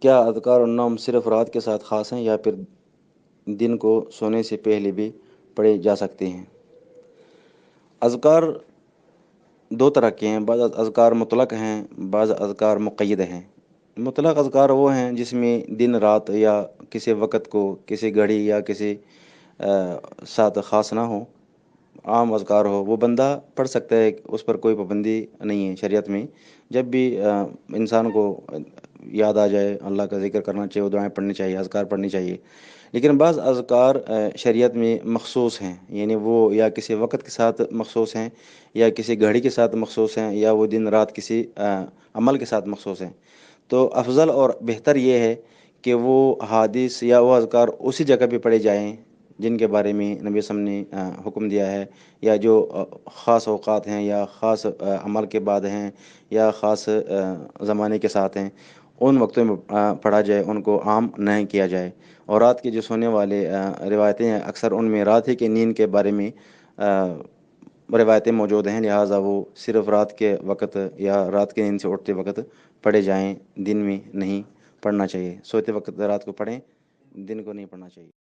کیا اذکار النوم صرف رات کے ساتھ خاص ہیں یا پھر دن کو سونے سے پہلے بھی پڑھے جا سکتے ہیں؟ اذکار دو طرح کے ہیں، بعض اذکار مطلق ہیں، بعض اذکار مقید ہیں۔ مطلق اذکار وہ ہیں جس میں دن رات یا کسی وقت کو، کسی گھڑی یا کسی ساتھ خاص نہ ہو، عام اذکار ہو، وہ بندہ پڑھ سکتا ہے، اس پر کوئی پابندی نہیں ہے شریعت میں۔ جب بھی انسان کو یاد آ جائے اللہ کا ذکر کرنا چاہیے، وہ دعائیں پڑھنی چاہیے، اذکار پڑھنی چاہیے۔ لیکن بعض اذکار شریعت میں مخصوص ہیں، یعنی وہ یا کسی وقت کے ساتھ مخصوص ہیں، یا کسی گھڑی کے ساتھ مخصوص ہیں، یا وہ دن رات کسی عمل کے ساتھ مخصوص ہیں۔ تو افضل اور بہتر یہ ہے کہ وہ حدیث یا وہ اذکار اسی جگہ پہ پڑھے جائیں جن کے بارے میں نبی صلی اللہ علیہ وسلم نے حکم دیا ہے، یا جو خاص اوقات ہیں، یا خاص عمل کے بعد ہیں، یا خاص زمانے کے ساتھ ہیں، ان وقتوں میں پڑھا جائے، ان کو عام نہیں کیا جائے۔ اور رات کے جو سونے والے روایتیں ہیں، اکثر ان میں رات ہی کے نیند کے بارے میں روایتیں موجود ہیں، لہٰذا وہ صرف رات کے وقت یا رات کے نیند سے اٹھتے وقت پڑھے جائیں، دن میں نہیں پڑھنا چاہیے۔ سوتے وقت رات کو پڑھیں، دن کو نہیں پڑھنا چاہیے۔